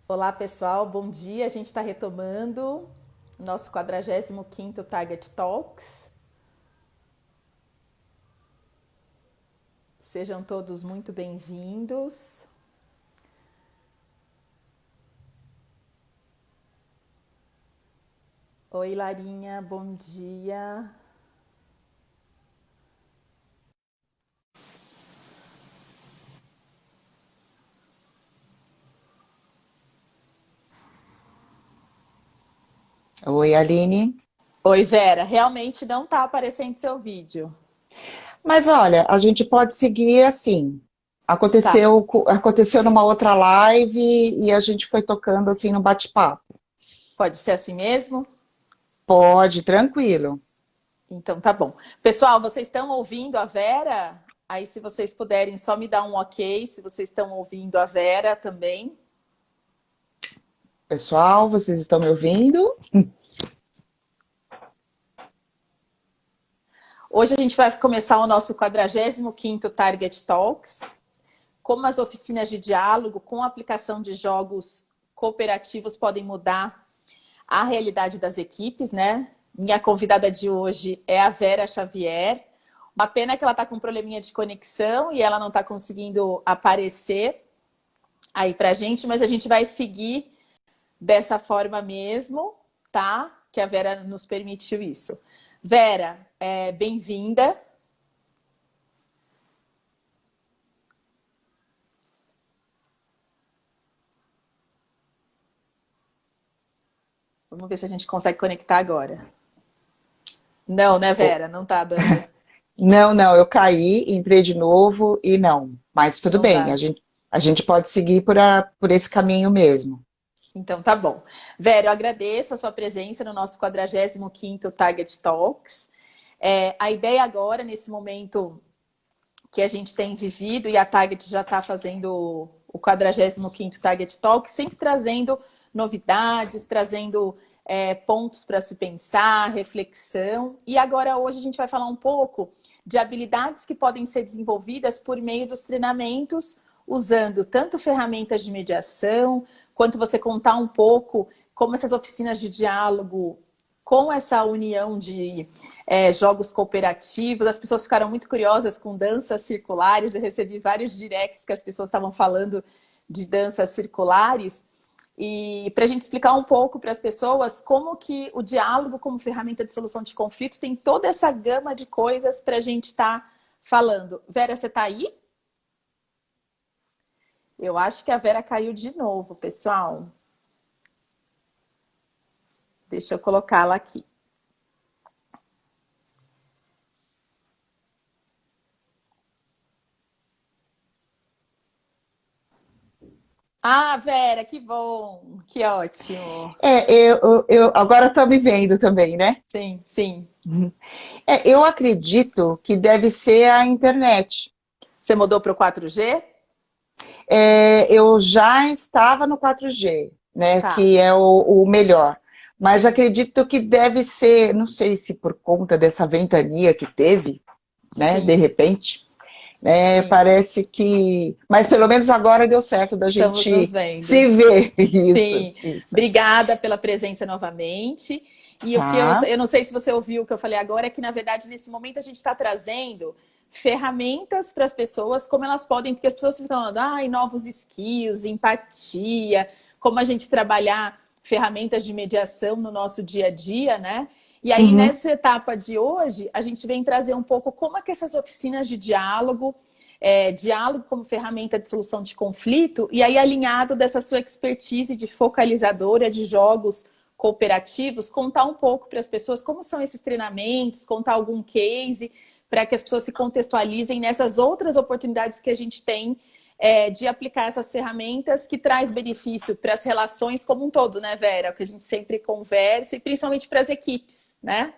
Olá pessoal, bom dia. A gente está retomando o nosso 45º Target Talks. Sejam todos muito bem-vindos. Oi Larinha, bom dia. Oi, Aline. Oi Vera, realmente não está aparecendo seu vídeo. Mas olha, a gente pode seguir assim. Tá, Aconteceu numa outra live e a gente foi tocando assim no bate-papo. pode ser assim mesmo? Pode, tranquilo. Então tá bom. Pessoal, vocês estão ouvindo a Vera? Aí se vocês puderem só me dar um ok, se vocês estão ouvindo a Vera também. Pessoal, vocês estão me ouvindo? Hoje a gente vai começar o nosso 45º Target Talks, como as oficinas de diálogo com a aplicação de jogos cooperativos podem mudar a realidade das equipes, né? Minha convidada de hoje é a Vera Xavier. Uma pena que ela está com um probleminha de conexão e ela não está conseguindo aparecer aí para a gente, mas a gente vai seguir dessa forma mesmo, tá? Que a Vera nos permitiu isso. Vera, bem-vinda. Vamos ver se a gente consegue conectar agora. Não, né, Oh, Vera? Não tá dando. não, eu caí, entrei de novo e não. Mas tudo Não bem, dá. a gente pode seguir por esse caminho mesmo. Então tá bom. Vera, eu agradeço a sua presença no nosso 45º Target Talks. A ideia agora, nesse momento que a gente tem vivido, e a Target já está fazendo o 45º Target Talk, sempre trazendo novidades, trazendo pontos para se pensar, reflexão. E agora, hoje, a gente vai falar um pouco de habilidades que podem ser desenvolvidas por meio dos treinamentos, usando tanto ferramentas de mediação, quanto você contar um pouco como essas oficinas de diálogo com essa união de jogos cooperativos. As pessoas ficaram muito curiosas com danças circulares. Eu recebi vários directs que as pessoas estavam falando de danças circulares. E para a gente explicar um pouco para as pessoas como que o diálogo como ferramenta de solução de conflito tem toda essa gama de coisas para a gente estar falando. Vera, você está aí? Eu acho que a Vera caiu de novo, pessoal. Deixa eu colocá-la aqui. Ah, Vera, que bom, que ótimo. Agora estão me vendo também, né? Sim, sim. Eu acredito que deve ser a internet. Você mudou para o 4G? Eu já estava no 4G, né, Tá, que é o melhor. Mas sim, acredito que deve ser, não sei se por conta dessa ventania que teve, né, de sim, repente, né, sim. parece que. Mas pelo menos agora deu certo da Estamos nos gente vendo. se ver. Isso, Sim. isso. Obrigada pela presença novamente. E o que Tá. eu não sei se você ouviu o que eu falei agora, é que, na verdade, nesse momento a gente está trazendo ferramentas para as pessoas, como elas podem, porque as pessoas ficam falando, novos skills, empatia, como a gente trabalhar ferramentas de mediação no nosso dia a dia, né? E aí, Uhum. nessa etapa de hoje, a gente vem trazer um pouco como é que essas oficinas de diálogo, diálogo como ferramenta de solução de conflito, e aí alinhado dessa sua expertise de focalizadora de jogos cooperativos, contar um pouco para as pessoas como são esses treinamentos, contar algum case, para que as pessoas se contextualizem nessas outras oportunidades que a gente tem de aplicar essas ferramentas que traz benefício para as relações como um todo, né, Vera? O que a gente sempre conversa, e principalmente para as equipes, né?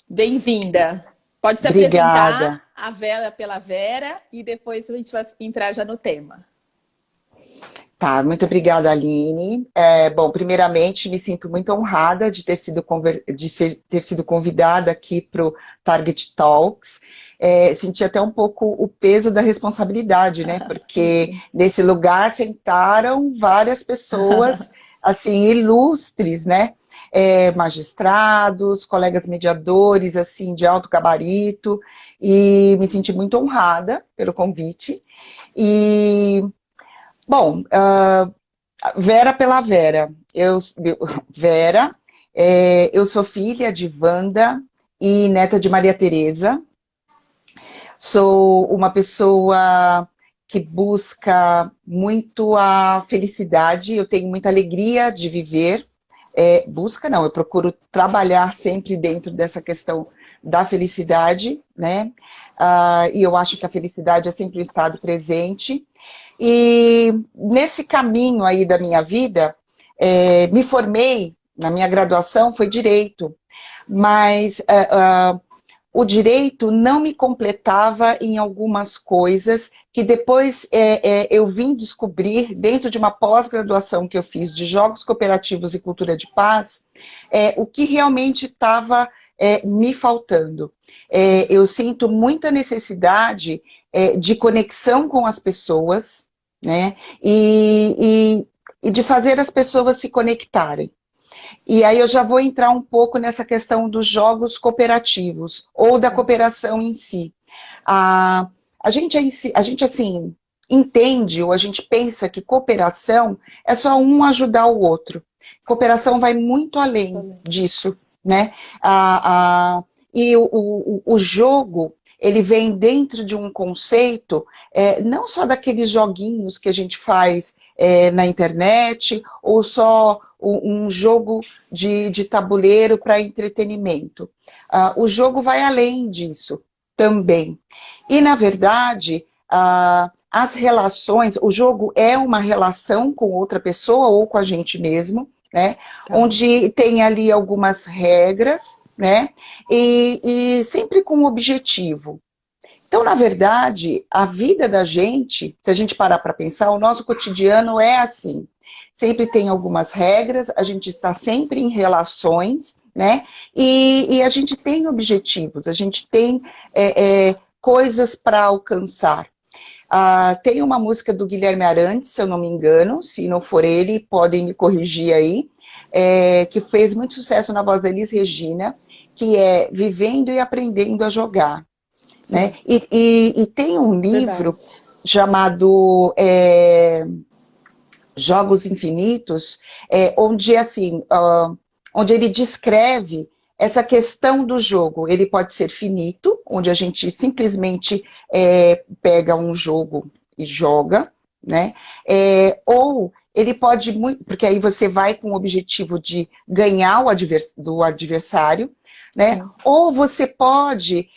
Bem-vinda. Pode se Obrigada. apresentar, a Vera pela Vera, e depois a gente vai entrar já no tema. Tá, muito obrigada, Aline. Bom, primeiramente, me sinto muito honrada de ter sido, ter sido convidada aqui para o Target Talks. Senti até um pouco o peso da responsabilidade, né? Porque nesse lugar sentaram várias pessoas, assim, ilustres, né? Magistrados, colegas mediadores, assim, de alto gabarito, e me senti muito honrada pelo convite. E bom, Vera pela Vera. Vera, eu sou filha de Wanda e neta de Maria Tereza. Sou uma pessoa que busca muito a felicidade, eu tenho muita alegria de viver. Busca não, eu procuro trabalhar sempre dentro dessa questão da felicidade, né? E eu acho que a felicidade é sempre um estado presente. E nesse caminho aí da minha vida, me formei, na minha graduação foi Direito, mas o Direito não me completava em algumas coisas que depois eu vim descobrir dentro de uma pós-graduação que eu fiz de Jogos Cooperativos e Cultura de Paz, o que realmente estava me faltando. Eu sinto muita necessidade de conexão com as pessoas, né? E de fazer as pessoas se conectarem. E aí eu já vou entrar um pouco nessa questão dos jogos cooperativos, ou da cooperação em si. A gente assim, entende, ou a gente pensa que cooperação é só um ajudar o outro. Cooperação vai muito além disso, né? E o jogo, ele vem dentro de um conceito, não só daqueles joguinhos que a gente faz na internet, ou só um jogo de tabuleiro para entretenimento. O jogo vai além disso também. E, na verdade, as relações, o jogo é uma relação com outra pessoa ou com a gente mesmo, né? Tá. Onde tem ali algumas regras, né? E sempre com um objetivo. Então, na verdade, a vida da gente, se a gente parar para pensar, o nosso cotidiano é assim. Sempre tem algumas regras, a gente está sempre em relações, né? E a gente tem objetivos, a gente tem coisas para alcançar. Tem uma música do Guilherme Arantes, se eu não me engano, se não for ele, podem me corrigir aí, que fez muito sucesso na voz da Elis Regina, que é Vivendo e Aprendendo a Jogar. Né? E tem um livro chamado Jogos Infinitos, onde, assim, onde ele descreve essa questão do jogo. Ele pode ser finito, onde a gente simplesmente pega um jogo e joga, né? Ou ele pode, porque aí você vai com o objetivo de ganhar do adversário, né? Sim. Ou você pode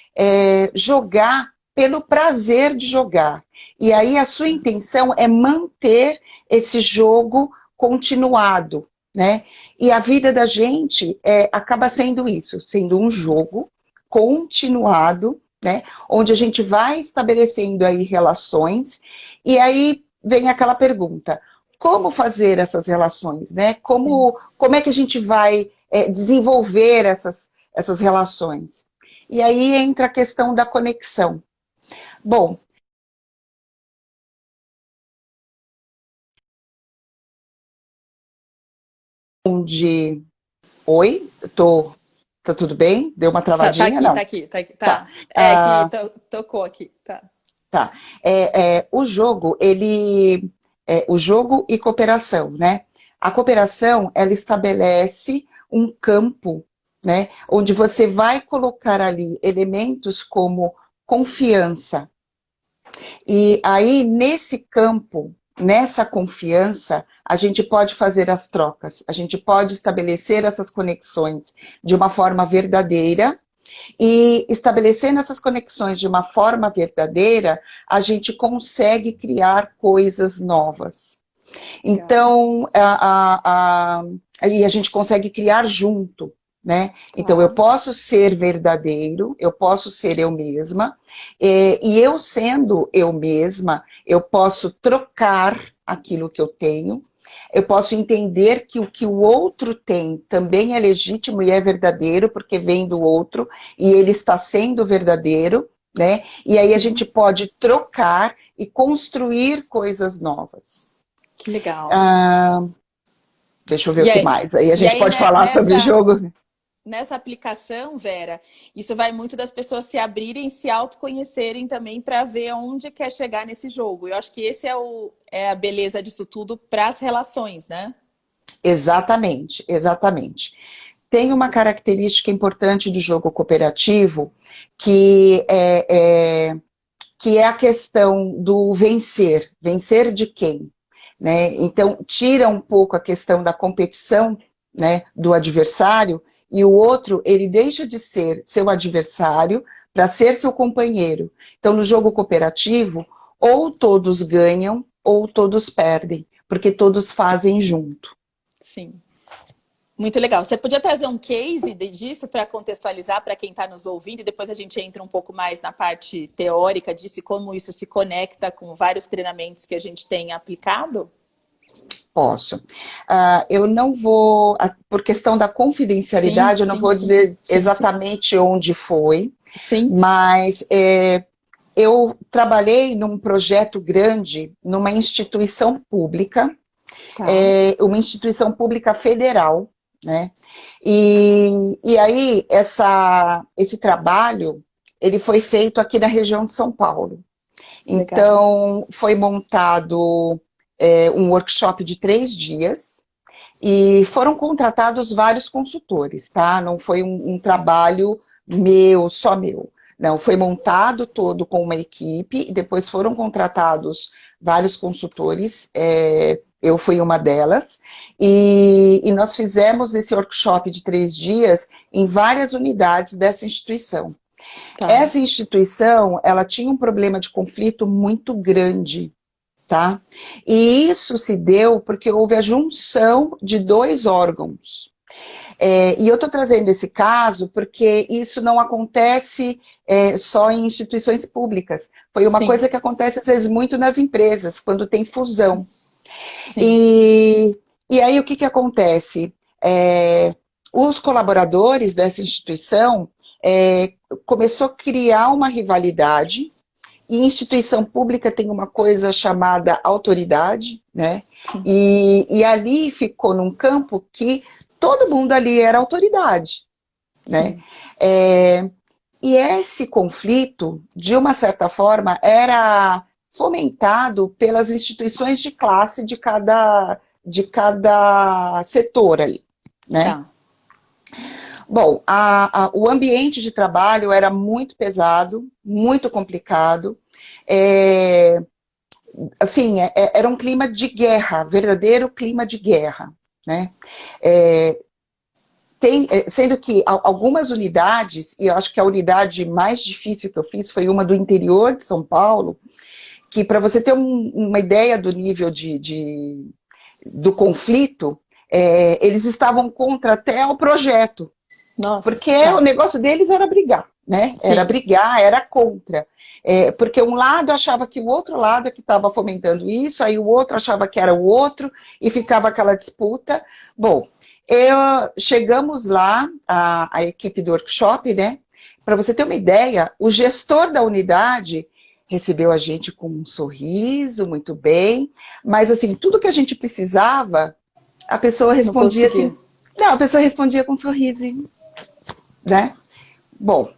jogar pelo prazer de jogar. E aí a sua intenção é manter esse jogo continuado, né? E a vida da gente acaba sendo isso, sendo um jogo continuado, né? Onde a gente vai estabelecendo aí relações, e aí vem aquela pergunta, como fazer essas relações, né? Como é que a gente vai desenvolver essas relações? E aí entra a questão da conexão. Bom, Oi, tá tudo bem? Deu uma travadinha? Não. Tá aqui. Tá. Que tocou aqui, tá. Tá. O jogo, o jogo e cooperação, né? A cooperação, ela estabelece um campo, né? Onde você vai colocar ali elementos como confiança. E aí, nesse campo, nessa confiança, a gente pode fazer as trocas, a gente pode estabelecer essas conexões de uma forma verdadeira, e estabelecendo essas conexões de uma forma verdadeira, a gente consegue criar coisas novas. Então, aí a gente consegue criar junto, né? Então, eu posso ser verdadeiro, eu posso ser eu mesma, e eu sendo eu mesma, eu posso trocar aquilo que eu tenho, eu posso entender que o outro tem também é legítimo e é verdadeiro, porque vem do outro, e ele está sendo verdadeiro, né? E aí a gente pode trocar e construir coisas novas. Que legal. Deixa eu ver o que mais. Aí a gente pode falar sobre jogo. Nessa aplicação, Vera, isso vai muito das pessoas se abrirem, se autoconhecerem também para ver onde quer chegar nesse jogo. Eu acho que esse é a beleza disso tudo para as relações, né? Exatamente, exatamente. Tem uma característica importante do jogo cooperativo que é a questão do vencer. Vencer de quem? Né? Então, tira um pouco a questão da competição, né, do adversário, e o outro, ele deixa de ser seu adversário para ser seu companheiro. Então, no jogo cooperativo, ou todos ganham, ou todos perdem, porque todos fazem junto. Sim. Muito legal. Você podia trazer um case disso para contextualizar para quem está nos ouvindo, e depois a gente entra um pouco mais na parte teórica disso e como isso se conecta com vários treinamentos que a gente tem aplicado? Posso. Eu não vou, por questão da confidencialidade, eu não vou dizer exatamente onde foi, mas eu trabalhei num projeto grande, numa instituição pública, uma instituição pública federal, né? E aí, esse trabalho, ele foi feito aqui na região de São Paulo. Então, foi montado um workshop de 3 dias, e foram contratados vários consultores, tá? Não foi um trabalho só meu. Não, foi montado todo com uma equipe, e depois foram contratados vários consultores, eu fui uma delas, e nós fizemos esse workshop de 3 dias em várias unidades dessa instituição. Essa instituição, ela tinha um problema de conflito muito grande, tá? E isso se deu porque houve a junção de 2 órgãos. E eu estou trazendo esse caso porque isso não acontece só em instituições públicas. Foi uma coisa que acontece, às vezes, muito nas empresas, quando tem fusão. E aí, o que acontece? Os colaboradores dessa instituição começou a criar uma rivalidade. E instituição pública tem uma coisa chamada autoridade, né? E ali ficou num campo que todo mundo ali era autoridade, né? E esse conflito, de uma certa forma, era fomentado pelas instituições de classe de cada setor ali, né? Bom, o ambiente de trabalho era muito pesado, muito complicado. Assim, era um clima de guerra, verdadeiro clima de guerra, né? Sendo que algumas unidades, e eu acho que a unidade mais difícil que eu fiz foi uma do interior de São Paulo, que, para você ter uma ideia do nível do conflito, eles estavam contra até o projeto. Porque o negócio deles era brigar, né? Era brigar, era contra. Porque um lado achava que o outro lado é que estava fomentando isso, aí o outro achava que era o outro, e ficava aquela disputa. Bom, chegamos lá, a equipe do workshop, né? Para você ter uma ideia, o gestor da unidade recebeu a gente com um sorriso, muito bem, mas assim, tudo que a gente precisava, a pessoa respondia assim. Não, a pessoa respondia com um sorriso, né? Bom,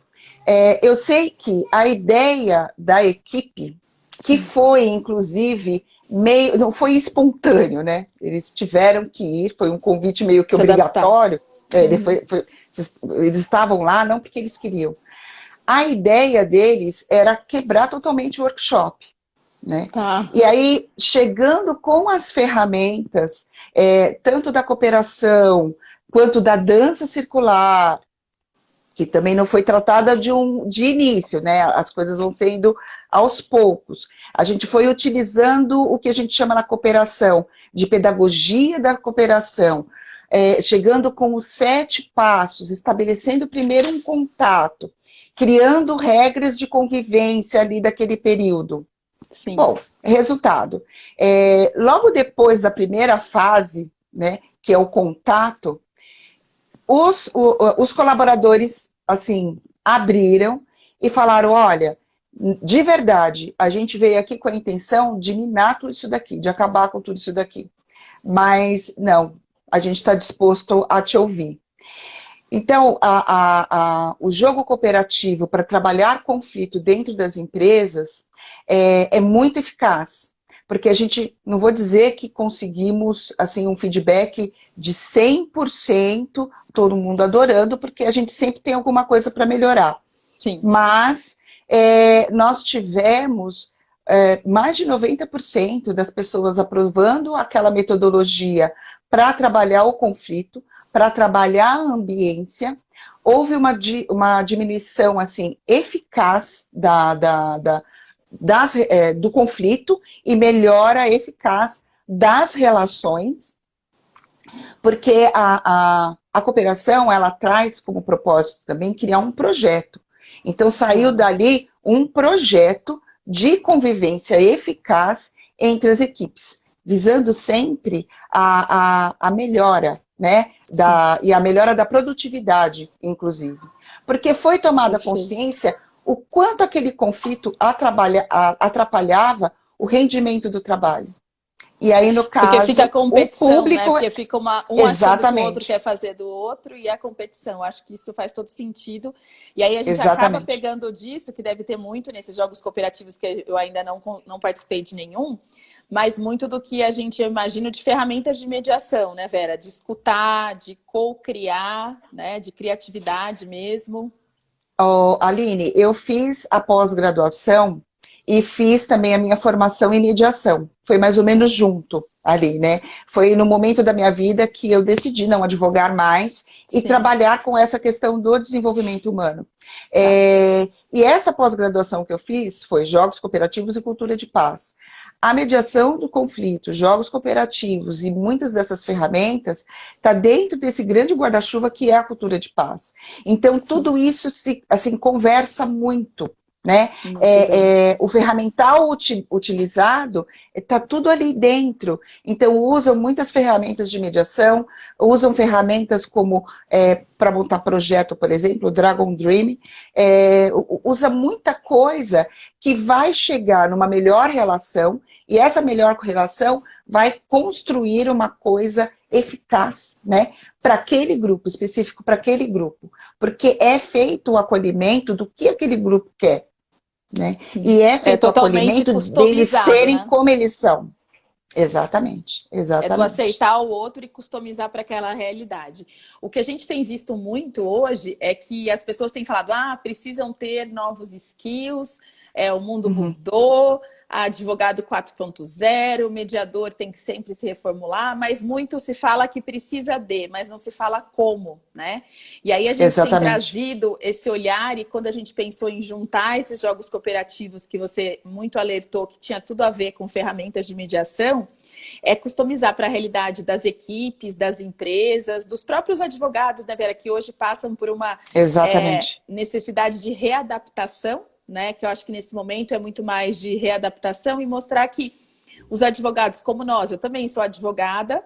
eu sei que a ideia da equipe, que foi, inclusive, não foi espontâneo, né? Eles tiveram que ir, foi um convite meio que obrigatório. Eles estavam lá não porque eles queriam. A ideia deles era quebrar totalmente o workshop, né? E aí, chegando com as ferramentas, tanto da cooperação, quanto da dança circular, que também não foi tratada de início, né? As coisas vão sendo aos poucos. A gente foi utilizando o que a gente chama na cooperação, de pedagogia da cooperação, chegando com os 7 passos, estabelecendo primeiro um contato, criando regras de convivência ali daquele período. Sim. Bom, resultado. Logo depois da primeira fase, né, que é o contato, os colaboradores, assim, abriram e falaram, olha, de verdade, a gente veio aqui com a intenção de minar tudo isso daqui, de acabar com tudo isso daqui. Mas, não, a gente está disposto a te ouvir. Então, o jogo cooperativo para trabalhar conflito dentro das empresas é muito eficaz, porque a gente, não vou dizer que conseguimos assim, um feedback de 100%, todo mundo adorando, porque a gente sempre tem alguma coisa para melhorar. Sim. Mas nós tivemos mais de 90% das pessoas aprovando aquela metodologia para trabalhar o conflito, para trabalhar a ambiência. Houve uma diminuição assim, eficaz do conflito e melhora eficaz das relações, porque a cooperação ela traz como propósito também criar um projeto. Então saiu dali um projeto de convivência eficaz entre as equipes, visando sempre a melhora, né? E a melhora da produtividade, inclusive. Porque foi tomada consciência o quanto aquele conflito atrapalhava o rendimento do trabalho. E aí, no caso, porque fica a competição, o público... né? Porque fica um achando que o outro quer fazer do outro e a competição. Acho que isso faz todo sentido. E aí a gente acaba pegando disso, que deve ter muito nesses jogos cooperativos que eu ainda não participei de nenhum, mas muito do que a gente imagina de ferramentas de mediação, né, Vera? De escutar, de co-criar, né? De criatividade mesmo. Aline, eu fiz a pós-graduação e fiz também a minha formação em mediação. Foi mais ou menos junto ali, né? Foi no momento da minha vida que eu decidi não advogar mais e trabalhar com essa questão do desenvolvimento humano. E essa pós-graduação que eu fiz foi Jogos Cooperativos e Cultura de Paz. A mediação do conflito, jogos cooperativos e muitas dessas ferramentas está dentro desse grande guarda-chuva que é a cultura de paz. Então, tudo isso assim, conversa muito, né? O ferramental utilizado está tudo ali dentro. Então, usam muitas ferramentas de mediação, usam ferramentas como para montar projeto, por exemplo, o Dragon Dream, usa muita coisa que vai chegar numa melhor relação, e essa melhor relação vai construir uma coisa eficaz, né, para aquele grupo, específico para aquele grupo, porque é feito o acolhimento do que aquele grupo quer, né, e é feito o acolhimento deles serem, né, como eles são. Exatamente, exatamente. É do aceitar o outro e customizar para aquela realidade. O que a gente tem visto muito hoje é que as pessoas têm falado, precisam ter novos skills, o mundo mudou, advogado 4.0, o mediador tem que sempre se reformular, mas muito se fala que precisa mas não se fala como, né? E aí a gente tem trazido esse olhar, e quando a gente pensou em juntar esses jogos cooperativos que você muito alertou, que tinha tudo a ver com ferramentas de mediação, é customizar para a realidade das equipes, das empresas, dos próprios advogados, né, Vera, que hoje passam por uma necessidade de readaptação, né, que eu acho que nesse momento é muito mais de readaptação, e mostrar que os advogados como nós, eu também sou advogada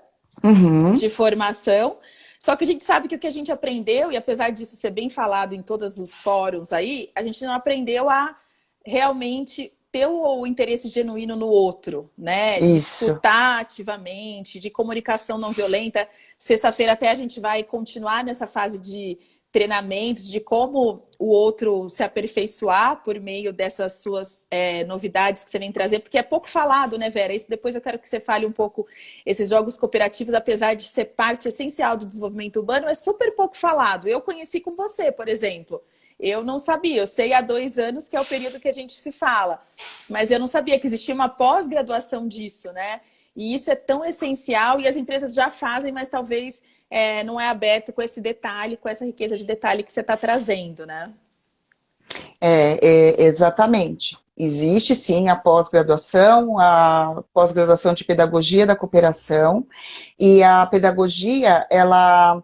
de formação, só que a gente sabe que o que a gente aprendeu, e apesar disso ser bem falado em todos os fóruns aí, a gente não aprendeu a realmente ter o interesse genuíno no outro, né? De escutar ativamente, de comunicação não violenta. Sexta-feira até a gente vai continuar nessa fase de treinamentos, de como o outro se aperfeiçoar por meio dessas suas novidades que você vem trazer, porque é pouco falado, né, Vera? Isso depois eu quero que você fale um pouco. Esses jogos cooperativos, apesar de ser parte essencial do desenvolvimento urbano, é super pouco falado. Eu conheci com você, por exemplo. Eu não sabia, eu sei há 2 anos que é o período que a gente se fala, mas eu não sabia que existia uma pós-graduação disso, né? E isso é tão essencial e as empresas já fazem, mas talvez não é aberto com esse detalhe, com essa riqueza de detalhe que você está trazendo, né? Exatamente. Existe sim a pós-graduação de pedagogia da cooperação, e a pedagogia, ela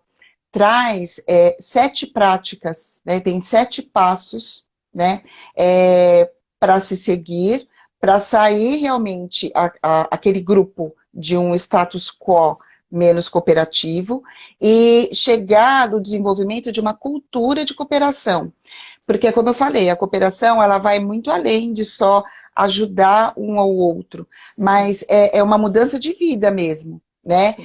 traz 7 práticas, né? Tem 7 passos, né, para se seguir, para sair realmente aquele grupo de um status quo menos cooperativo e chegar no desenvolvimento de uma cultura de cooperação. Porque, como eu falei, a cooperação ela vai muito além de só ajudar um ao outro, mas é uma mudança de vida mesmo, né? Sim.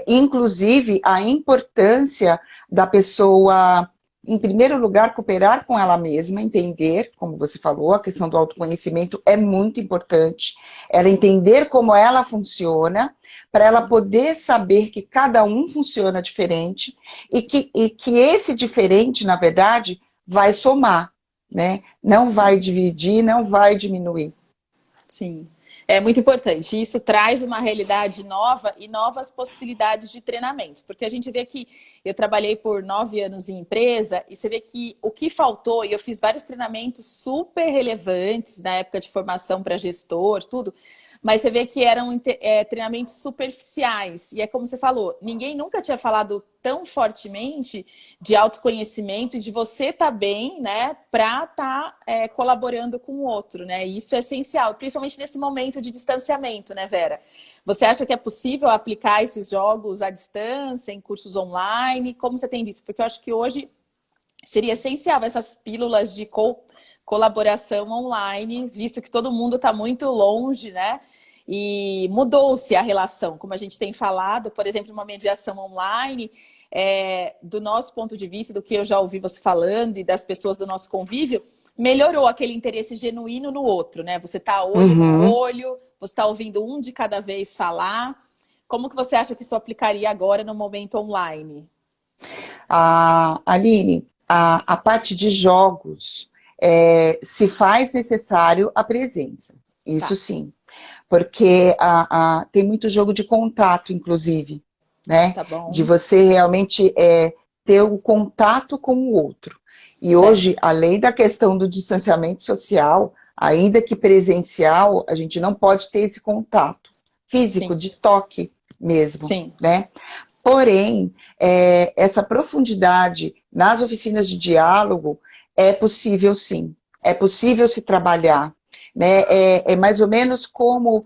Inclusive, a importância da pessoa, em primeiro lugar, cooperar com ela mesma, entender, como você falou, a questão do autoconhecimento é muito importante, ela Sim. entender como ela funciona, para ela Sim. poder saber que cada um funciona diferente e que esse diferente, na verdade, vai somar, né? Não vai Sim. dividir, não vai diminuir. Sim, é muito importante. Isso traz uma realidade nova e novas possibilidades de treinamentos, porque a gente vê que eu trabalhei por 9 anos em empresa e você vê que o que faltou, e eu fiz vários treinamentos super relevantes na época de formação para gestor, tudo, mas você vê que eram treinamentos superficiais. E é como você falou, ninguém nunca tinha falado tão fortemente de autoconhecimento e de você estar bem, né, para estar colaborando com o outro, né? E isso é essencial, principalmente nesse momento de distanciamento, né, Vera? Você acha que é possível aplicar esses jogos à distância, em cursos online? Como você tem visto? Porque eu acho que hoje seria essencial essas pílulas de colaboração online, visto que todo mundo está muito longe, né? E mudou-se a relação, como a gente tem falado, por exemplo, uma mediação online, do nosso ponto de vista, do que eu já ouvi você falando e das pessoas do nosso convívio, melhorou aquele interesse genuíno no outro, né? Você está olho no Uhum. olho, você está ouvindo um de cada vez falar. Como que você acha que isso aplicaria agora no momento online? Aline, a parte de jogos, se faz necessário a presença, isso Tá, sim, porque tem muito jogo de contato, inclusive, né? tá De bom. você realmente ter o contato com o outro. E hoje, Certo. além da questão do distanciamento social, ainda que presencial, a gente não pode ter esse contato físico, Sim, de toque mesmo, sim. né? Porém, essa profundidade nas oficinas de diálogo é possível sim, é possível se trabalhar, né? É mais ou menos como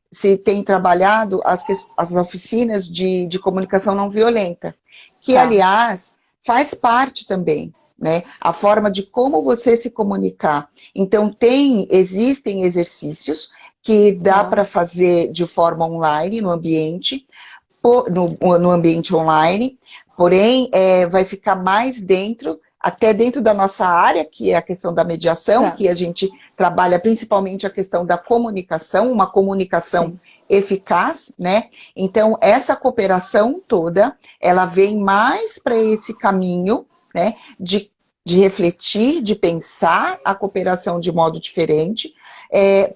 se tem trabalhado as oficinas de comunicação não violenta, que, Tá. aliás, faz parte também, né? A forma de como você se comunicar. Então, existem exercícios que dá Tá. para fazer de forma online, no ambiente, no ambiente online, porém vai ficar mais até dentro da nossa área, que é a questão da mediação, Tá. que a gente trabalha principalmente a questão da comunicação, uma comunicação Sim. eficaz, né? Então, essa cooperação toda, ela vem mais para esse caminho, né, de refletir, de pensar a cooperação de modo diferente,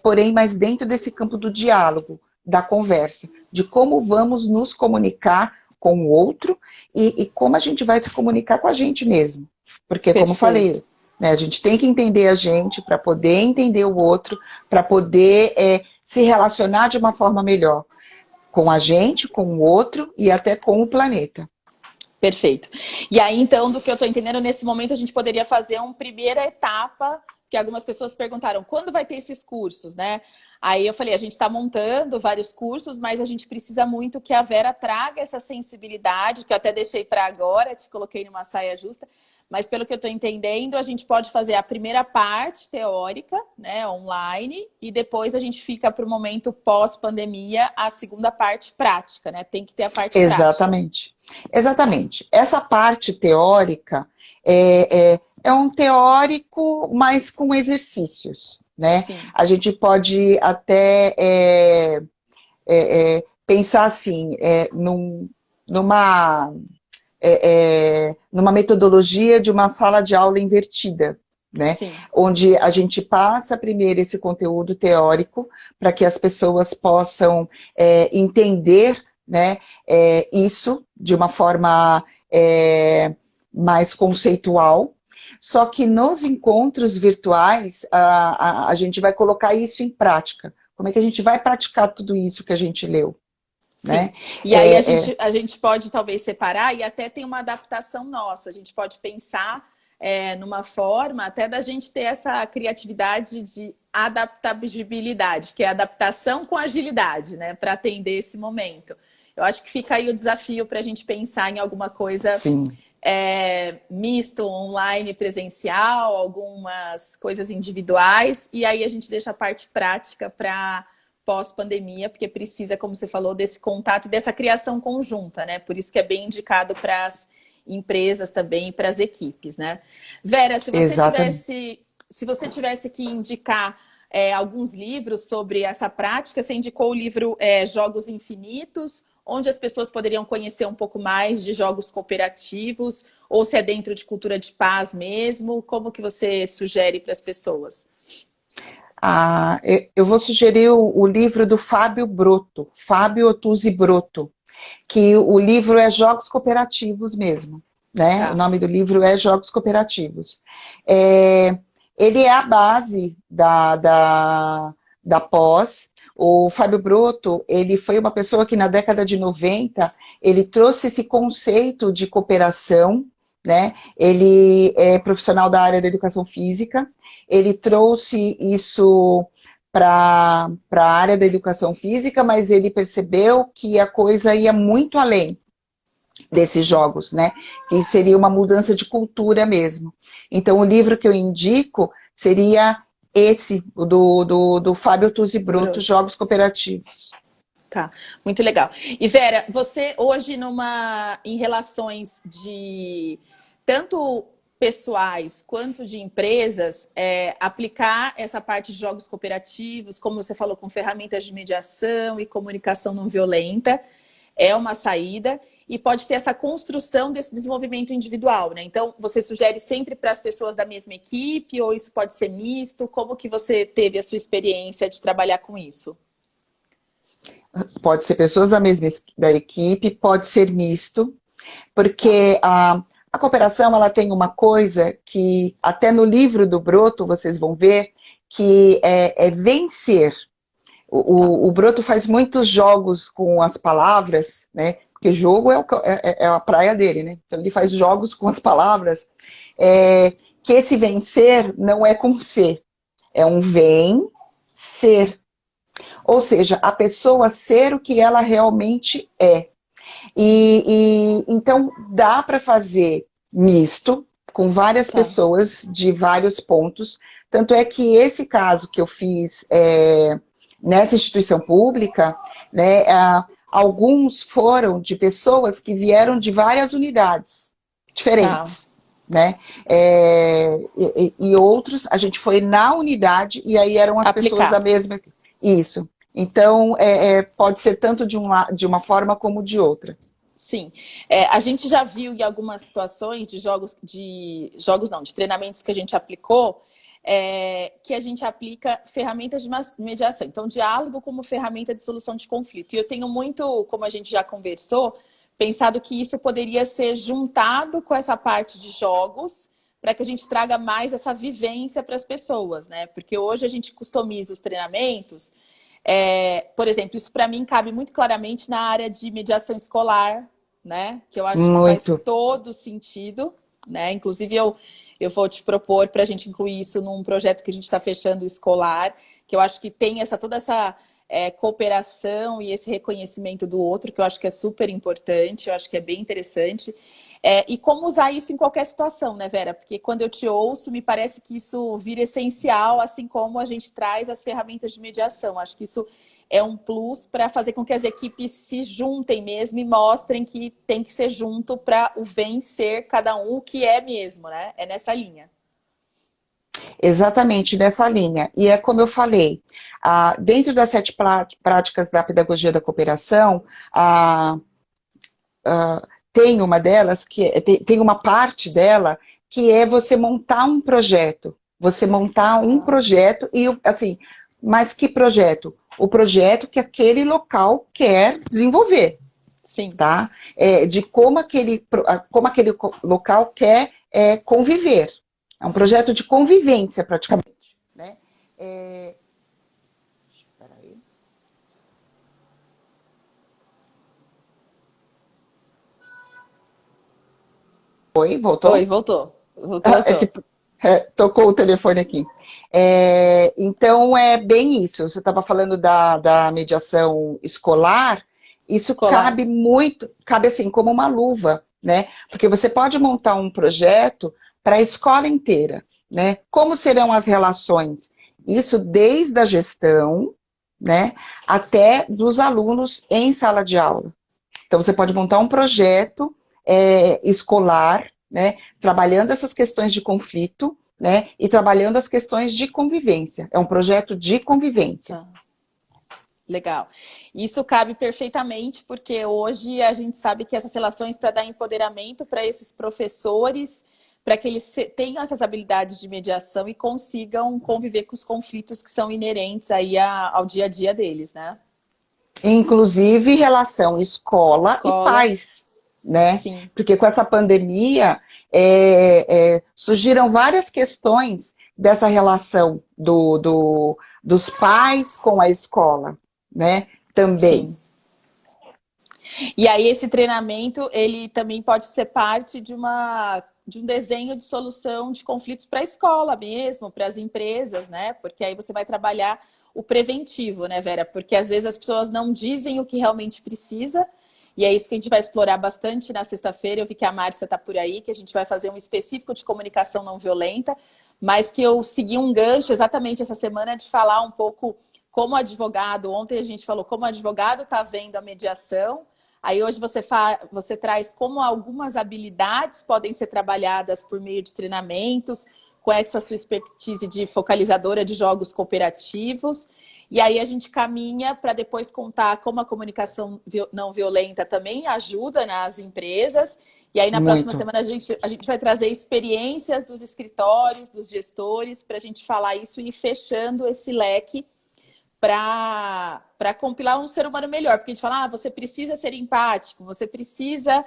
porém, mais dentro desse campo do diálogo, da conversa, de como vamos nos comunicar com o outro e como a gente vai se comunicar com a gente mesmo. Porque, como eu Perfeito. falei, né, a gente tem que entender a gente para poder entender o outro, para poder se relacionar de uma forma melhor com a gente, com o outro e até com o planeta. Perfeito. E aí, então, do que eu estou entendendo, nesse momento a gente poderia fazer uma primeira etapa, que algumas pessoas perguntaram, quando vai ter esses cursos, né? Aí eu falei, a gente está montando vários cursos, mas a gente precisa muito que a Vera traga essa sensibilidade, que eu até deixei para agora, te coloquei numa saia justa, mas pelo que eu estou entendendo, a gente pode fazer a primeira parte teórica, né, online, e depois a gente fica para o momento pós-pandemia, a segunda parte prática, né? Tem que ter a parte prática. Exatamente. Tá. Exatamente. Essa parte teórica é um teórico, mas com exercícios, né? Sim. A gente pode até pensar assim, numa, numa metodologia de uma sala de aula invertida, né? Sim, Onde a gente passa primeiro esse conteúdo teórico para que as pessoas possam entender, né, isso de uma forma mais conceitual. Só que nos encontros virtuais, a gente vai colocar isso em prática. Como é que a gente vai praticar tudo isso que a gente leu, sim. né? E aí É, a gente pode talvez separar e até tem uma adaptação nossa. A gente pode pensar numa forma até da gente ter essa criatividade de adaptabilidade, que é adaptação com agilidade, né, para atender esse momento. Eu acho que fica aí o desafio para a gente pensar em alguma coisa Sim. Misto, online, presencial, algumas coisas individuais, e aí a gente deixa a parte prática para pós-pandemia, porque precisa, como você falou, desse contato, dessa criação conjunta, né? Por isso que é bem indicado para as empresas também e para as equipes, né? Vera, Exatamente. se você tivesse que indicar alguns livros sobre essa prática, você indicou o livro Jogos Infinitos, onde as pessoas poderiam conhecer um pouco mais de jogos cooperativos, ou se é dentro de cultura de paz mesmo, como que você sugere para as pessoas? Eu vou sugerir o livro do Fábio Broto, Fábio Otuzzi Broto, que o livro é Jogos Cooperativos mesmo, né? O Tá, nome do livro é Jogos Cooperativos. Ele é a base da pós. O Fábio Broto, ele foi uma pessoa que na década de 90, ele trouxe esse conceito de cooperação, né? Ele é profissional da área da educação física, ele trouxe isso para a área da educação física, mas ele percebeu que a coisa ia muito além desses sim. jogos, né? Que seria uma mudança de cultura mesmo. Então, o livro que eu indico seria esse, o do Fábio Tuzzi Broto, Broto. Jogos Cooperativos. Tá, muito legal. E Vera, você hoje em relações de tanto pessoais quanto de empresas, aplicar essa parte de jogos cooperativos, como você falou, com ferramentas de mediação e comunicação não violenta, é uma saída e pode ter essa construção desse desenvolvimento individual, né? Então, você sugere sempre para as pessoas da mesma equipe ou isso pode ser misto? Como que você teve a sua experiência de trabalhar com isso? Pode ser pessoas da equipe, pode ser misto, Tá, porque a cooperação ela tem uma coisa que até no livro do Broto vocês vão ver que é vencer. tá. O Broto faz muitos jogos com as palavras, né? Porque jogo é a praia dele, né? Então ele faz Sim. jogos com as palavras, que esse vencer não é com C, é um ser. Ou seja, a pessoa ser o que ela realmente é. Sim. Então dá para fazer misto com várias Tá. pessoas de vários pontos. Tanto é que esse caso que eu fiz nessa instituição pública, né, alguns foram de pessoas que vieram de várias unidades Tá. diferentes. Né? E outros, a gente foi na unidade e aí eram as pessoas da Aplicar. mesma. Isso. Então, pode ser tanto de uma forma como de outra. Sim. A gente já viu em algumas situações de jogos não, de treinamentos que a gente aplicou, que a gente aplica ferramentas de mediação. Então, diálogo como ferramenta de solução de conflito. E eu tenho muito, como a gente já conversou, pensado que isso poderia ser juntado com essa parte de jogos para que a gente traga mais essa vivência para as pessoas, né? Porque hoje a gente customiza os treinamentos. Por exemplo, isso para mim cabe muito claramente na área de mediação escolar, né? Que eu acho que faz Muito. todo sentido, né? Inclusive, eu vou te propor para a gente incluir isso num projeto que a gente está fechando escolar, que eu acho que tem toda essa cooperação e esse reconhecimento do outro, que eu acho que é super importante, eu acho que é bem interessante. E como usar isso em qualquer situação, né, Vera? Porque quando eu te ouço, me parece que isso vira essencial, assim como a gente traz as ferramentas de mediação. Acho que isso é um plus para fazer com que as equipes se juntem mesmo e mostrem que tem que ser junto para o vencer cada um o que é mesmo, né? É nessa linha. Exatamente nessa linha. E é como eu falei, dentro das 7 práticas da pedagogia da cooperação, tem uma delas, tem uma parte dela que é você montar um projeto. Você montar um Ah, projeto e, assim, mas que projeto? O projeto que aquele local quer desenvolver, sim, tá? De como aquele local quer conviver. É um sim. projeto de convivência, praticamente, né? Espera aí. Oi, voltou? Oi, voltou. É que Tô. tocou o telefone aqui. Então, é bem isso. Você estava falando da mediação escolar, isso Escolar. cabe muito, cabe assim, como uma luva, né? Porque você pode montar um projeto para a escola inteira, né? Como serão as relações? Isso desde a gestão, né, até dos alunos em sala de aula. Então, você pode montar um projeto escolar, né, trabalhando essas questões de conflito, né, e trabalhando as questões de convivência. É um projeto de convivência. Tá. Legal. Isso cabe perfeitamente, porque hoje a gente sabe que essas relações para dar empoderamento para esses professores, para que eles tenham essas habilidades de mediação e consigam conviver com os conflitos que são inerentes aí ao dia a dia deles, né? Inclusive relação escola e Escola, pais, né? sim. Porque com essa pandemia surgiram várias questões dessa relação dos pais com a escola, né? Também. Sim. E aí esse treinamento, ele também pode ser parte de um desenho de solução de conflitos para a escola mesmo, para as empresas, né? Porque aí você vai trabalhar o preventivo, né, Vera? Porque às vezes as pessoas não dizem o que realmente precisa, e é isso que a gente vai explorar bastante na sexta-feira. Eu vi que a Márcia está por aí, que a gente vai fazer um específico de comunicação não violenta, mas que eu segui um gancho exatamente essa semana de falar um pouco como advogado. Ontem a gente falou como advogado está vendo a mediação. Aí hoje você traz como algumas habilidades podem ser trabalhadas por meio de treinamentos, com essa sua expertise de focalizadora de jogos cooperativos. E aí a gente caminha para depois contar como a comunicação não violenta também ajuda nas empresas. E aí na próxima Muito. semana a gente vai trazer experiências dos escritórios, dos gestores, para a gente falar isso e ir fechando esse leque para compilar um ser humano melhor. Porque a gente fala, você precisa ser empático, você precisa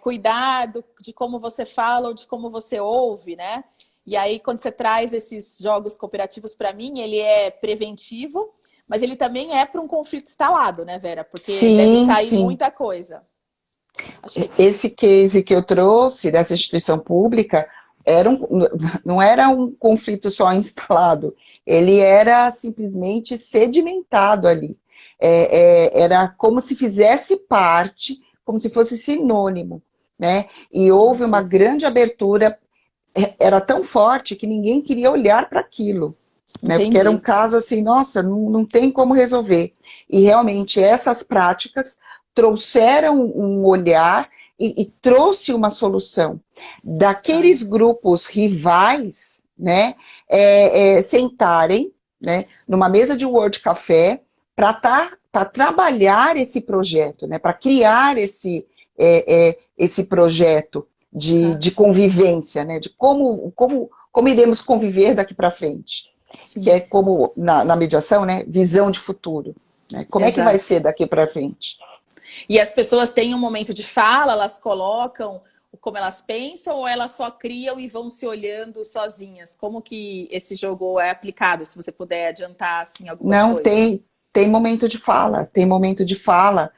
cuidar de como você fala ou de como você ouve, né? E aí, quando você traz esses jogos cooperativos para mim, ele é preventivo, mas ele também é para um conflito instalado, né, Vera? Porque deve Sim, sair sim. muita coisa. Acho que Esse case que eu trouxe dessa instituição pública não era um conflito só instalado, ele era simplesmente sedimentado ali. Era como se fizesse parte, como se fosse sinônimo, né? E houve uma entendi. grande abertura, era tão forte que ninguém queria olhar para aquilo, né? Porque era um Entendi. caso assim, nossa, não tem como resolver. E realmente essas práticas trouxeram um olhar e trouxe uma solução. Tá. Daqueles grupos rivais, né, sentarem, né, numa mesa de Word Café para trabalhar esse projeto, né, para criar esse projeto Tá. de convivência, né, de como iremos conviver daqui para frente, que Sim, é como na mediação, né, visão de futuro, né, como é que vai exato. ser daqui para frente. E as pessoas têm um momento de fala, elas colocam como elas pensam ou elas só criam e vão se olhando sozinhas? Como que esse jogo é aplicado? Se você puder adiantar assim algumas Não coisas. tem momento de fala, tem momento de fala,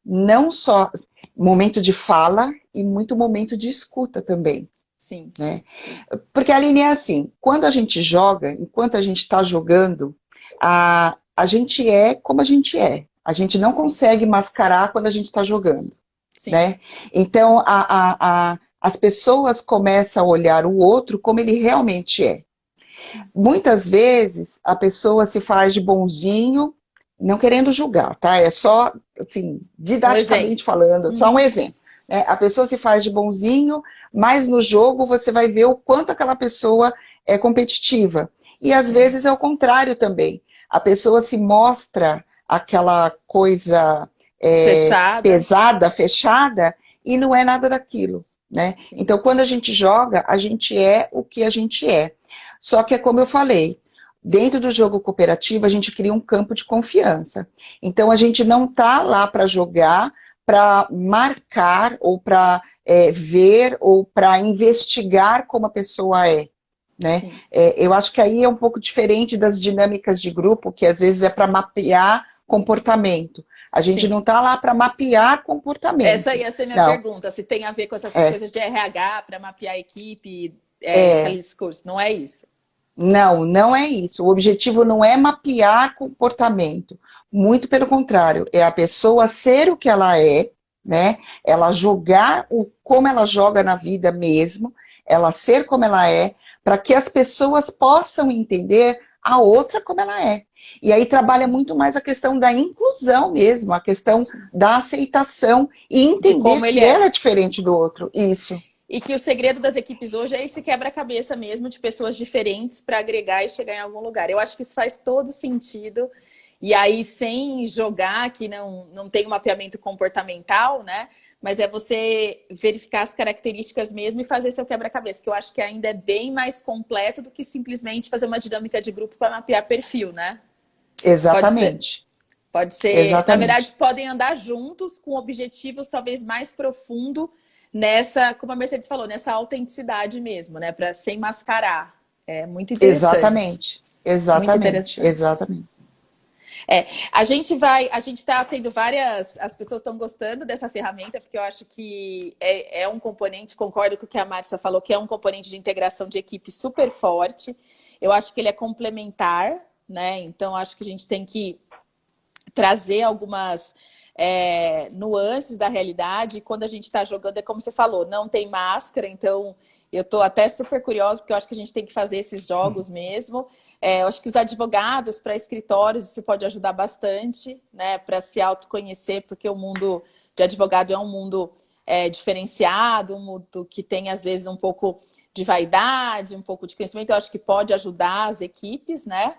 não só momento de fala e muito momento de escuta também, Sim, né? sim, Porque a linha é assim, quando a gente joga, enquanto a gente está jogando, a gente é como a gente é. A gente não sim, consegue mascarar quando a gente está jogando, sim, né? Então, as pessoas começam a olhar o outro como ele realmente é. sim. Muitas vezes a pessoa se faz de bonzinho, não querendo julgar, tá? É só, assim, Um exemplo. didaticamente falando, só um Uhum. exemplo. Né? A pessoa se faz de bonzinho, mas no jogo você vai ver o quanto aquela pessoa é competitiva. E às Sim. vezes é o contrário também. A pessoa se mostra aquela coisa Fechada. pesada, fechada, e não é nada daquilo, né? Sim, Então, quando a gente joga, a gente é o que a gente é. Só que é como eu falei, dentro do jogo cooperativo a gente cria um campo de confiança. Então a gente não está lá para jogar, para marcar ou para ver ou para investigar como a pessoa é. Né? sim. Eu acho que aí é um pouco diferente das dinâmicas de grupo, que às vezes é para mapear comportamento. A gente Sim. não está lá para mapear Essa comportamento. ia ser minha Não, pergunta, se tem a ver com essas é, coisas de RH para mapear a equipe, é, aqueles cursos. Não é isso. não, não é isso. O objetivo não é mapear comportamento. Muito pelo contrário, é a pessoa ser o que ela é, né? Ela jogar como ela joga na vida mesmo, ela ser como ela é, para que as pessoas possam entender a outra como ela é. E aí trabalha muito mais a questão da inclusão mesmo, a questão Sim. da aceitação e De entender como ele que ela é. é diferente do outro. Isso, E que o segredo das equipes hoje é esse quebra-cabeça mesmo de pessoas diferentes para agregar e chegar em algum lugar. Eu acho que isso faz todo sentido. E aí, sem jogar, que não tem um mapeamento comportamental, né? Mas é você verificar as características mesmo e fazer seu quebra-cabeça, que eu acho que ainda é bem mais completo do que simplesmente fazer uma dinâmica de grupo para mapear perfil, né? Pode ser. exatamente, Pode ser, na verdade, exatamente. podem andar juntos com objetivos talvez mais profundo nessa, como a Mercedes falou, nessa autenticidade mesmo, né? Para sem mascarar. É muito interessante. Exatamente, Muito exatamente, interessante. exatamente. A gente está tendo várias, as pessoas estão gostando dessa ferramenta, porque eu acho que é um componente, concordo com o que a Márcia falou, que é um componente de integração de equipe super forte. Eu acho que ele é complementar, né? Então, acho que a gente tem que trazer algumas nuances da realidade. Quando a gente está jogando, é como você falou, não tem máscara, então eu estou até super curiosa, porque eu acho que a gente tem que fazer esses jogos mesmo. Eu acho que os advogados para escritórios, isso pode ajudar bastante, né, para se autoconhecer, porque o mundo de advogado é um mundo diferenciado, um mundo que tem, às vezes, um pouco de vaidade, um pouco de conhecimento. Eu acho que pode ajudar as equipes, né?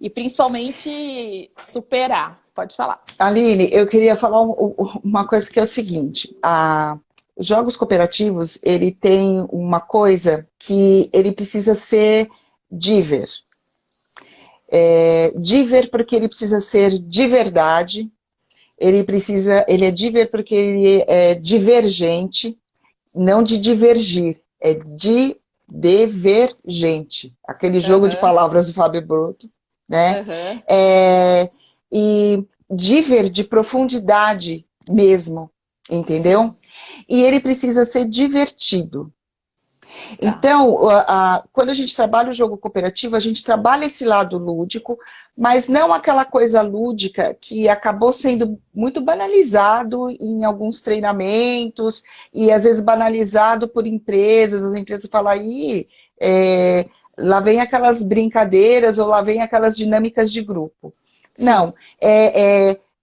E principalmente superar. Pode falar. Aline, eu queria falar uma coisa que é o seguinte, os jogos cooperativos, ele tem uma coisa que ele precisa ser diver. Diver porque ele precisa ser de verdade, ele é diver porque ele é divergente, não de divergir, é de divergente. Aquele jogo de Aham, palavras do Fábio Broto, né? aham, É, e diver de profundidade mesmo, entendeu? sim, E ele precisa ser divertido. tá. Então, quando a gente trabalha o jogo cooperativo, a gente trabalha esse lado lúdico, mas não aquela coisa lúdica que acabou sendo muito banalizado em alguns treinamentos e às vezes banalizado por empresas. As empresas falam aí, lá vem aquelas brincadeiras ou lá vem aquelas dinâmicas de grupo. Não, Sim,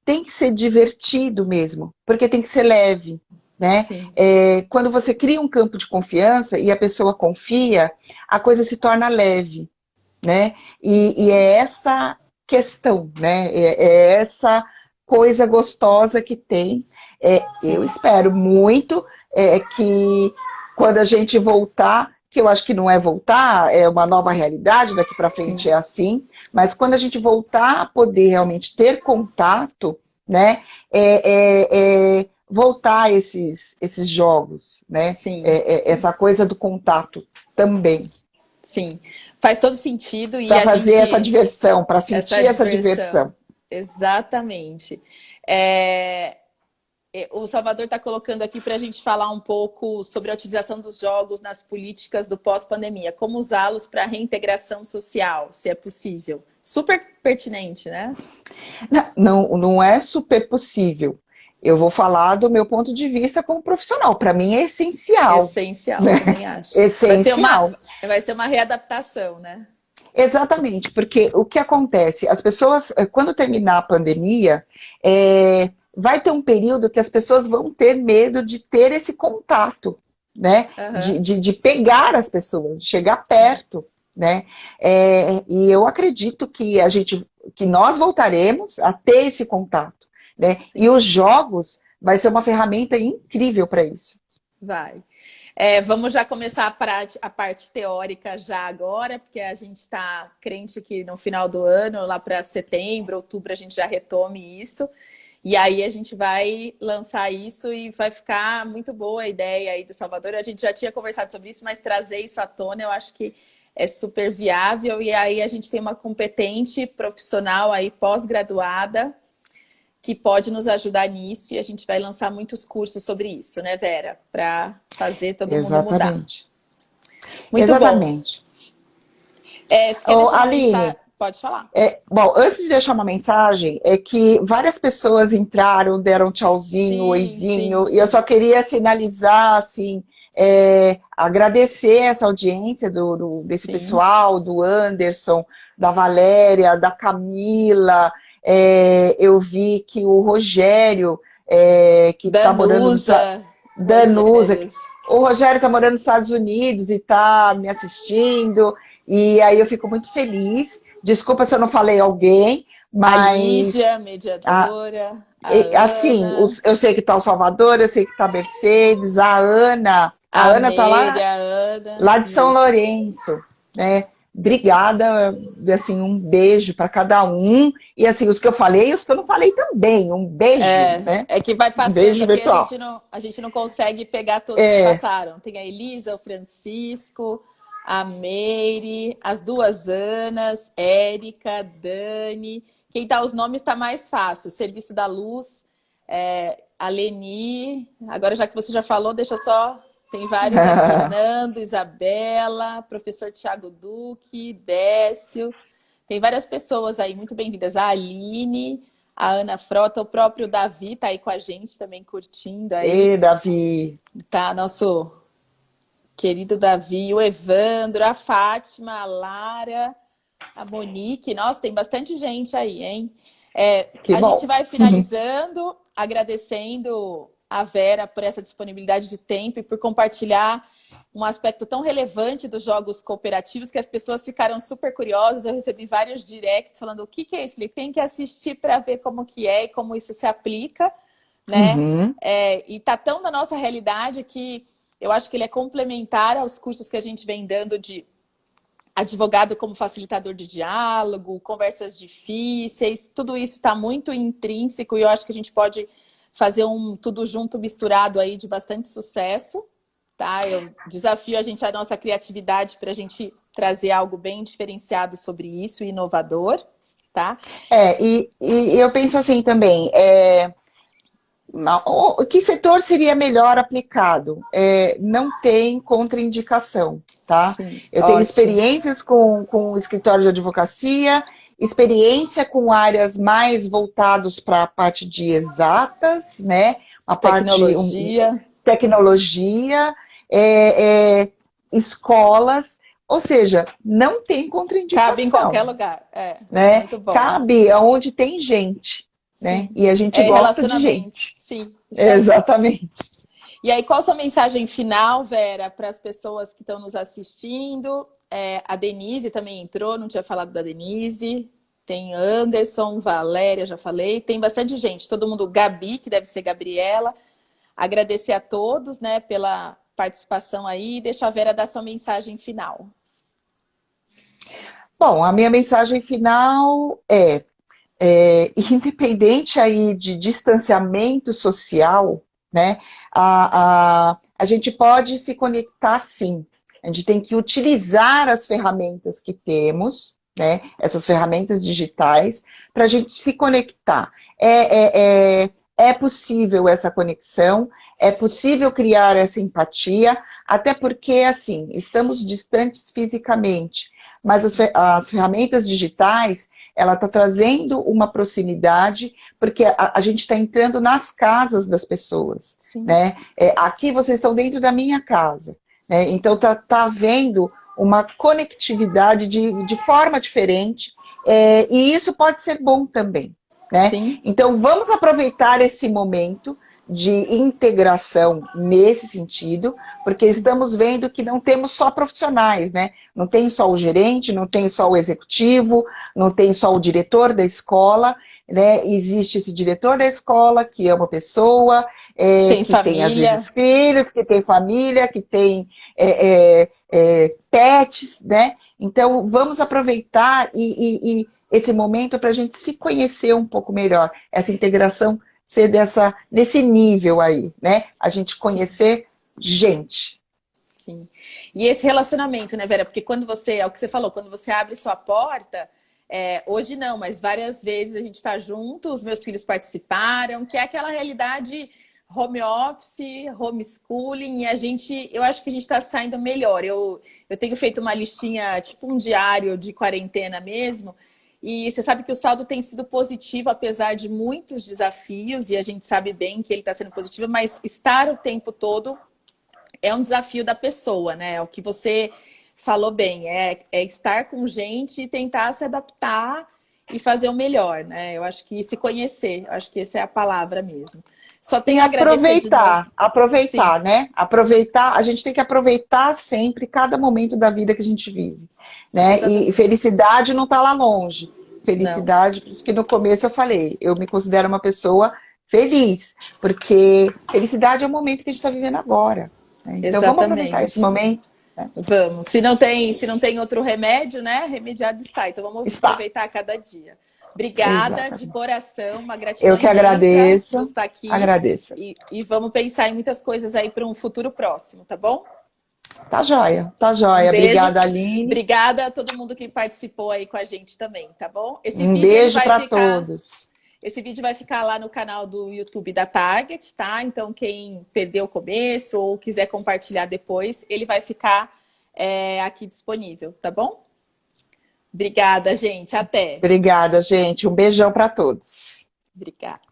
tem que ser divertido mesmo, porque tem que ser leve, né? sim, Quando você cria um campo de confiança e a pessoa confia, a coisa se torna leve, né? E sim, é essa questão, né? É essa coisa gostosa que tem. Eu sim, espero muito que quando a gente voltar, que eu acho que não é voltar, é uma nova realidade, daqui para frente sim, é assim, mas quando a gente voltar a poder realmente ter contato, né? Voltar a esses jogos, né? sim, sim, Essa coisa do contato também, sim. Faz todo sentido e para a fazer essa gente, diversão, para essa sentir essa diversão, diversão. exatamente. É, O Salvador está colocando aqui para a gente falar um pouco sobre a utilização dos jogos nas políticas do pós-pandemia. Como usá-los para a reintegração social, se é possível. Super pertinente, né? Não, não é super possível. Eu vou falar do meu ponto de vista como profissional. Para mim é essencial, Essencial, né? também acho. Essencial. Vai ser uma readaptação, né? Exatamente, porque o que acontece? As pessoas, quando terminar a pandemia, vai ter um período que as pessoas vão ter medo de ter esse contato, né? Aham, De pegar as pessoas, de chegar sim, perto, né? E eu acredito que nós voltaremos a ter esse contato, né? E sim, os jogos vai ser uma ferramenta incrível para isso. vai. Vamos já começar a parte teórica já agora, porque a gente está crente que no final do ano, lá para setembro, outubro, a gente já retome isso. E aí a gente vai lançar isso e vai ficar muito boa a ideia aí do Salvador. A gente já tinha conversado sobre isso, mas trazer isso à tona eu acho que é super viável. E aí a gente tem uma competente profissional aí pós-graduada que pode nos ajudar nisso, e a gente vai lançar muitos cursos sobre isso, né, Vera? Para fazer todo mundo mudar. Exatamente. Muito bom. Exatamente. Você quer Ô, deixar uma mensagem? Aline, Pode falar. bom, antes de deixar uma mensagem, é que várias pessoas entraram, deram tchauzinho, Sim, sim, oizinho, e eu sim. só queria sinalizar, assim, agradecer essa audiência desse Sim. pessoal, do Anderson, da Valéria, da Camila. Eu vi que o Rogério, que está morando nos Estados Danusa, Danusa, Rogério. o Rogério está morando nos Estados Unidos e está me assistindo, e aí eu fico muito feliz. Desculpa se eu não falei alguém, A mas Lígia, mediadora. A assim, Ana. eu sei que está o Salvador, eu sei que está a Mercedes, a A Ana está Meire, a Ana. lá de São Isso. Lourenço, né? Obrigada, assim, um beijo para cada um. E assim, os que eu falei e os que eu não falei também. Um beijo, né? É que vai Um passando beijo aqui, virtual. a gente não consegue pegar todos que É, passaram. Tem a Elisa, o Francisco, a Meire, as duas Anas, Érica, Dani. Quem tá os nomes está mais fácil. Serviço da Luz, a Leni. Agora, já que você já falou, deixa eu só. Tem vários aqui. Nando, Isabela, professor Tiago Duque, Décio. Tem várias pessoas aí muito bem-vindas. A Aline, a Ana Frota, o próprio Davi tá aí com a gente também curtindo aí. e Davi. Tá nosso querido Davi, o Evandro, a Fátima, a Lara, a Monique. Nossa, tem bastante gente aí, hein? Que A gente bom. vai finalizando, agradecendo a Vera por essa disponibilidade de tempo e por compartilhar um aspecto tão relevante dos jogos cooperativos que as pessoas ficaram super curiosas. Eu recebi vários directs falando o que é isso. Falei, tem que assistir para ver como que é e como isso se aplica, né? Uhum. E tá tão na nossa realidade que eu acho que ele é complementar aos cursos que a gente vem dando de advogado como facilitador de diálogo, conversas difíceis, tudo isso está muito intrínseco e eu acho que a gente pode fazer um tudo junto misturado aí de bastante sucesso, tá? Eu desafio a nossa criatividade para a gente trazer algo bem diferenciado sobre isso e inovador, tá? E eu penso assim também, que setor seria melhor aplicado? Não tem contraindicação, tá? Sim, Eu tenho ótimo. experiências com o escritório de advocacia, experiência com áreas mais voltadas para a parte de exatas, né? A parte Tecnologia, tecnologia, escolas, ou seja, não tem cabe em qualquer contraindicação, lugar. né? Muito bom. Cabe aonde tem gente, né? Sim. E a gente gosta de Relacionamento. gente. Sim, isso aí. Exatamente. E aí, qual a sua mensagem final, Vera, para as pessoas que estão nos assistindo? A Denise também entrou, não tinha falado da Denise. Tem Anderson, Valéria, já falei. Tem bastante gente, todo mundo. Gabi, que deve ser Gabriela. Agradecer a todos, né, pela participação aí. Deixa a Vera dar sua mensagem final. Bom, a minha mensagem final independente aí de distanciamento social, né, a gente pode se conectar sim. A gente tem que utilizar as ferramentas que temos, né, essas ferramentas digitais, para a gente se conectar. É possível essa conexão, é possível criar essa empatia, até porque, assim, estamos distantes fisicamente, mas as ferramentas digitais, ela está trazendo uma proximidade, porque a gente está entrando nas casas das pessoas, Sim. né? Aqui vocês estão dentro da minha casa, né? Então tá havendo uma conectividade de forma diferente, e isso pode ser bom também, né? Sim. Então vamos aproveitar esse momento de integração nesse sentido, porque estamos vendo que não temos só profissionais, né? Não tem só o gerente, não tem só o executivo, não tem só o diretor da escola, né? Existe esse diretor da escola que é uma pessoa, Tem que tem às família. vezes filhos, que tem família, que tem pets, né? Então vamos aproveitar e esse momento para a gente se conhecer um pouco melhor, essa integração ser nesse nível aí, né? A gente conhecer gente. Sim. E esse relacionamento, né, Vera? Porque quando você, é o que você falou, quando você abre sua porta, Hoje não, mas várias vezes a gente está junto, os meus filhos participaram, que é aquela realidade home office, homeschooling, e eu acho que a gente está saindo melhor. Eu tenho feito uma listinha, tipo um diário de quarentena mesmo, e você sabe que o saldo tem sido positivo, apesar de muitos desafios, e a gente sabe bem que ele está sendo positivo, mas estar o tempo todo é um desafio da pessoa, né? É o que você falou bem, é estar com gente e tentar se adaptar e fazer o melhor, né? Eu acho que se conhecer, eu acho que essa é a palavra mesmo. Só E tenho a agradecer de novo. Sim, aproveitar, né? Aproveitar, a gente tem que aproveitar sempre cada momento da vida que a gente vive, né? E exatamente. felicidade não está lá longe. Não, Felicidade, por isso que no começo eu falei, eu me considero uma pessoa feliz, porque felicidade é o momento que a gente está vivendo agora, né? Então vamos aproveitar esse exatamente. momento, né? Vamos. Se não tem outro remédio, né? Remediado está. Então vamos Está, aproveitar cada dia. Obrigada de exatamente. coração, uma Eu gratidão que imensa por agradeço, estar aqui agradeço. e vamos pensar em muitas coisas aí para um futuro próximo, tá bom? Tá joia, tá Um joia. beijo. Obrigada, Aline. Obrigada a todo mundo que participou aí com a gente também, tá bom? Um beijo para todos. Esse vídeo vai ficar lá no canal do YouTube da Target, tá? Então quem perdeu o começo ou quiser compartilhar depois, ele vai ficar aqui disponível, tá bom? Obrigada, gente. Até. Obrigada, gente. Um beijão para todos. Obrigada.